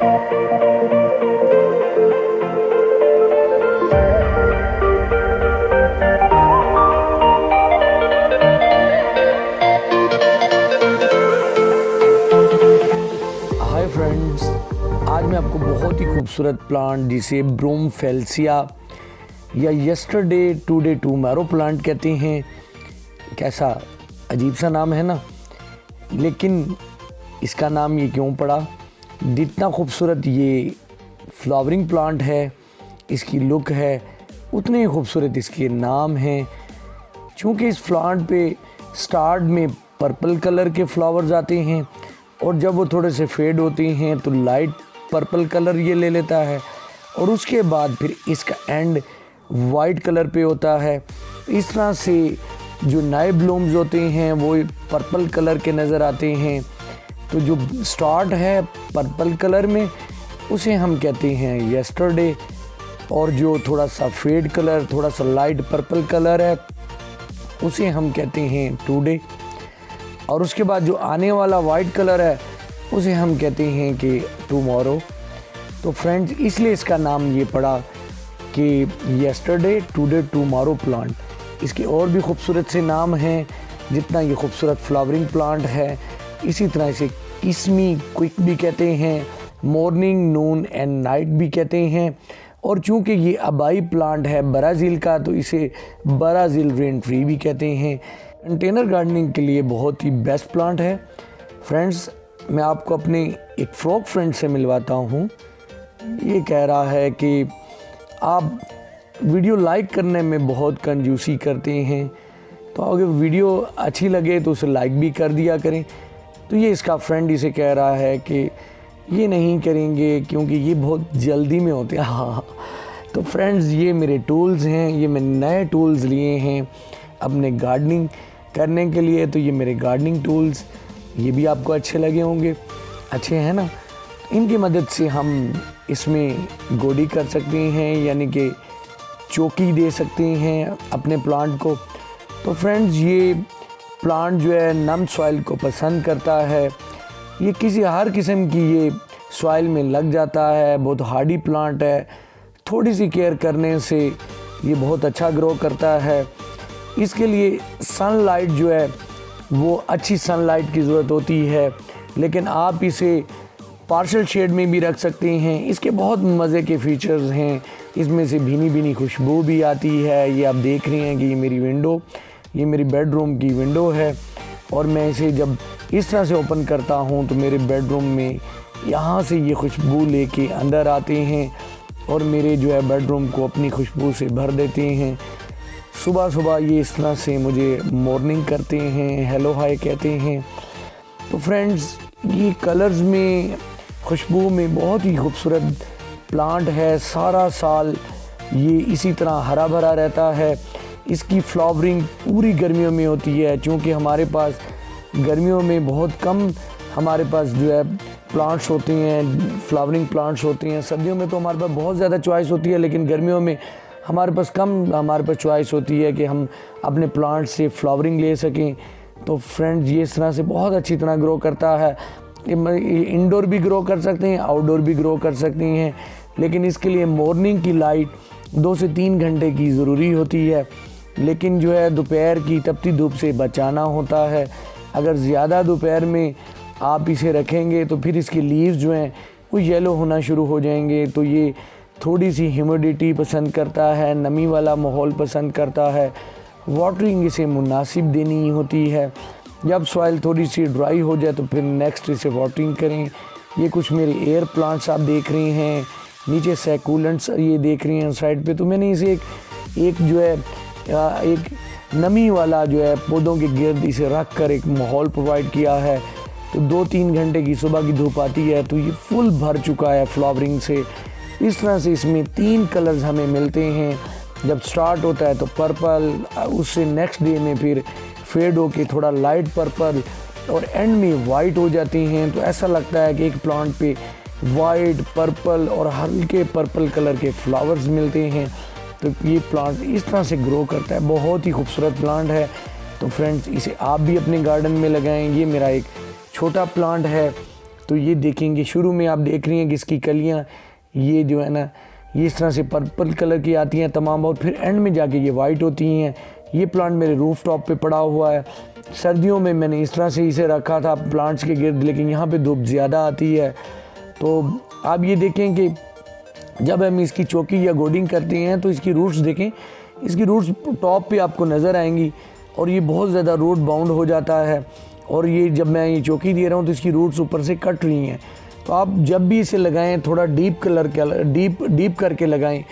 Hi friends, आज मैं आपको बहुत ही खूबसूरत प्लांट जिसे ब्रोमफेल्सिया या यस्टरडे टुडे टुमारो प्लांट कहते हैं। कैसा अजीब सा नाम है ना, लेकिन इसका नाम ये क्यों पड़ा? जितना खूबसूरत ये फ्लावरिंग प्लांट है, इसकी लुक है, उतने ही खूबसूरत इसके नाम हैं। चूँकि इस प्लांट पे स्टार्ट में पर्पल कलर के फ्लावर्स आते हैं और जब वो थोड़े से फेड होते हैं तो लाइट पर्पल कलर ये ले लेता है और उसके बाद फिर इसका एंड वाइट कलर पे होता है। इस तरह से जो नए ब्लूम्स होते हैं वो पर्पल कलर के नज़र आते हैं। तो जो स्टार्ट है पर्पल कलर में उसे हम कहते हैं यस्टरडे, और जो थोड़ा सा फेड कलर, थोड़ा सा लाइट पर्पल कलर है, उसे हम कहते हैं टुडे। और उसके बाद जो आने वाला वाइट कलर है उसे हम कहते हैं कि टुमारो। तो फ्रेंड्स, इसलिए इसका नाम ये पड़ा कि यस्टरडे टुडे टुमारो प्लांट। इसके और भी खूबसूरत से नाम हैं। जितना ये खूबसूरत फ्लावरिंग प्लांट है, इसी तरह इसे किस्मी क्विक भी कहते हैं, मॉर्निंग नून एंड नाइट भी कहते हैं। और चूँकि ये अबाई प्लांट है ब्राज़ील का, तो इसे ब्राज़ील रेन ट्री भी कहते हैं। कंटेनर गार्डनिंग के लिए बहुत ही बेस्ट प्लांट है। फ्रेंड्स, मैं आपको अपने एक फ्रॉक फ्रेंड से मिलवाता हूँ। ये कह रहा है कि आप वीडियो लाइक करने में बहुत कंजूसी करते हैं, तो अगर वीडियो अच्छी लगे तो उसे लाइक भी कर दिया करें। तो ये इसका फ्रेंड इसे कह रहा है कि ये नहीं करेंगे क्योंकि ये बहुत जल्दी में होते हैं। हाँ, तो फ्रेंड्स, ये मेरे टूल्स हैं। ये मैंने नए टूल्स लिए हैं अपने गार्डनिंग करने के लिए। तो ये मेरे गार्डनिंग टूल्स, ये भी आपको अच्छे लगे होंगे, अच्छे हैं ना। इनकी मदद से हम इसमें गोडी कर सकते हैं, यानी कि चौकी दे सकते हैं अपने प्लांट को। तो फ्रेंड्स, ये प्लांट जो है नम सॉइल को पसंद करता है। ये किसी हर किस्म की ये सॉइल में लग जाता है। बहुत हार्डी प्लांट है। थोड़ी सी केयर करने से ये बहुत अच्छा ग्रो करता है। इसके लिए सनलाइट जो है वो अच्छी सनलाइट की ज़रूरत होती है, लेकिन आप इसे पार्शल शेड में भी रख सकते हैं। इसके बहुत मज़े के फीचर्स हैं। इसमें से भीनी भीनी खुशबू भी आती है। ये आप देख रहे हैं कि ये मेरी विंडो, ये मेरी बेडरूम की विंडो है, और मैं इसे जब इस तरह से ओपन करता हूँ तो मेरे बेडरूम में यहाँ से ये खुशबू लेके अंदर आते हैं और मेरे जो है बेडरूम को अपनी खुशबू से भर देते हैं। सुबह सुबह ये इस तरह से मुझे मॉर्निंग करते हैं, हेलो हाय कहते हैं। तो फ्रेंड्स, ये कलर्स में, खुशबू में बहुत ही खूबसूरत प्लांट है। सारा साल ये इसी तरह हरा भरा रहता है। इसकी फ्लावरिंग पूरी गर्मियों में होती है, क्योंकि हमारे पास गर्मियों में बहुत कम हमारे पास जो है प्लांट्स होते हैं, फ्लावरिंग प्लांट्स होते हैं। सर्दियों में तो हमारे पास बहुत ज़्यादा चॉइस होती है, लेकिन गर्मियों में हमारे पास चॉइस होती है कि हम अपने प्लांट से फ्लावरिंग ले सकें। तो फ्रेंड्स, ये इस तरह से बहुत अच्छी तरह ग्रो करता है। इंडोर भी ग्रो कर सकते हैं, आउटडोर भी ग्रो कर सकते हैं, लेकिन इसके लिए मॉर्निंग की लाइट 2 से 3 घंटे की ज़रूरी होती है। लेकिन जो है दोपहर की तपती धूप से बचाना होता है। अगर ज़्यादा दोपहर में आप इसे रखेंगे तो फिर इसके लीव्स जो हैं वो येलो होना शुरू हो जाएंगे। तो ये थोड़ी सी ह्यूमिडिटी पसंद करता है, नमी वाला माहौल पसंद करता है। वाटरिंग इसे मुनासिब देनी होती है। जब सॉइल थोड़ी सी ड्राई हो जाए तो फिर नेक्स्ट इसे वाटरिंग करें। ये कुछ मेरे एयर प्लांट्स आप देख रहे हैं, नीचे सैकुलेंट्स ये देख रहे हैं साइड पे। तो मैंने इसे एक जो है एक नमी वाला जो है पौधों के गिर्द इसे रख कर एक माहौल प्रोवाइड किया है। तो 2-3 घंटे की सुबह की धूप आती है तो ये फुल भर चुका है फ्लावरिंग से। इस तरह से इसमें 3 कलर्स हमें मिलते हैं। जब स्टार्ट होता है तो पर्पल, उससे नेक्स्ट डे में फिर फेड होके थोड़ा लाइट पर्पल और एंड में वाइट हो जाती हैं। तो ऐसा लगता है कि एक प्लांट पे वाइट, पर्पल और हल्के पर्पल कलर के फ्लावर्स मिलते हैं। तो ये प्लांट इस तरह से ग्रो करता है। बहुत ही खूबसूरत प्लांट है। तो फ्रेंड्स, इसे आप भी अपने गार्डन में लगाएं। ये मेरा एक छोटा प्लांट है तो ये देखेंगे शुरू में आप देख रही हैं कि इसकी कलियाँ ये जो है ना ये इस तरह से पर्पल कलर की आती हैं तमाम, और फिर एंड में जाके ये वाइट होती हैं। ये प्लांट मेरे रूफ टॉप पे पड़ा हुआ है। सर्दियों में मैंने इस तरह से इसे रखा था प्लांट्स के गिर्द, लेकिन यहाँ पे धूप ज़्यादा आती है। तो आप ये देखें कि जब हम इसकी चौकी या गोडिंग करते हैं तो इसकी रूट्स देखें, इसकी रूट्स टॉप पे आपको नज़र आएंगी और ये बहुत ज़्यादा रूट बाउंड हो जाता है। और ये जब मैं ये चौकी दे रहा हूँ तो इसकी रूट्स ऊपर से कट रही हैं। तो आप जब भी इसे लगाएं थोड़ा डीप करके लगाएं,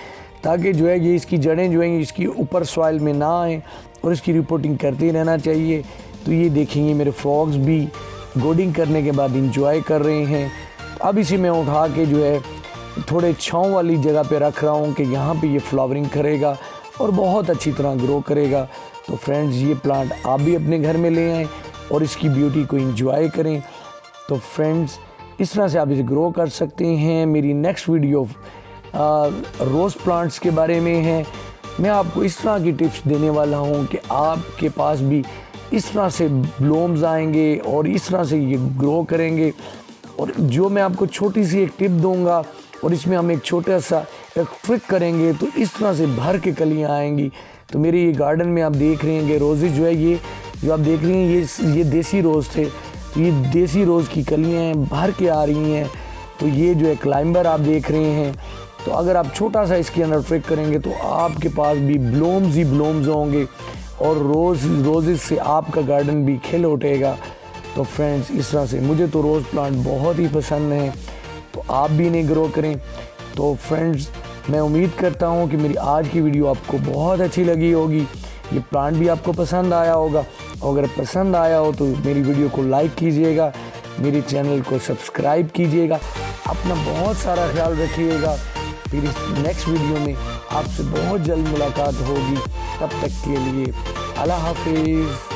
ताकि जो है ये इसकी जड़ें जो हैं इसकी ऊपर सॉइल में ना आएँ, और इसकी रिपोर्टिंग करते रहना चाहिए। तो ये देखेंगे मेरे फ्रॉग्स भी गोडिंग करने के बाद इंजॉय कर रहे हैं। अब इसे मैं उठा के जो है थोड़े छाँव वाली जगह पे रख रहा हूँ कि यहाँ पे ये फ्लावरिंग करेगा और बहुत अच्छी तरह ग्रो करेगा। तो फ्रेंड्स ये प्लांट आप भी अपने घर में ले आएँ और इसकी ब्यूटी को इंजॉय करें। तो फ्रेंड्स इस तरह से आप इसे ग्रो कर सकते हैं। मेरी नेक्स्ट वीडियो रोज़ प्लांट्स के बारे में है। मैं आपको इस तरह की टिप्स देने वाला हूँ कि आपके पास भी इस तरह से ब्लूम्स आएंगे और इस तरह से ये ग्रो करेंगे। और जो मैं आपको छोटी सी एक टिप दूंगा और इसमें हम एक छोटा सा एक ट्रिक करेंगे तो इस तरह से भर के कलियाँ आएंगी। तो मेरे ये गार्डन में आप देख रहे हैं कि रोज़ेज जो है ये जो आप देख रही हैं ये देसी रोज़ थे, तो ये देसी रोज़ की कलियाँ भर के आ रही हैं। तो ये जो है क्लाइंबर आप देख रहे हैं। तो अगर आप छोटा सा इसके अंदर ट्रिक करेंगे तो आपके पास भी ब्लूम्स ही ब्लूम्स होंगे और रोज़ेज से आपका गार्डन भी खिल उठेगा। तो फ्रेंड्स इस तरह से मुझे तो रोज़ प्लांट बहुत ही पसंद है, तो आप भी इन्हें ग्रो करें। तो फ्रेंड्स मैं उम्मीद करता हूँ कि मेरी आज की वीडियो आपको बहुत अच्छी लगी होगी, ये प्लांट भी आपको पसंद आया होगा। और अगर पसंद आया हो तो मेरी वीडियो को लाइक कीजिएगा, मेरे चैनल को सब्सक्राइब कीजिएगा, अपना बहुत सारा ख्याल रखिएगा। फिर इस नेक्स्ट वीडियो में आपसे बहुत जल्द मुलाकात होगी। तब तक के लिए अल्लाह हाफिज़।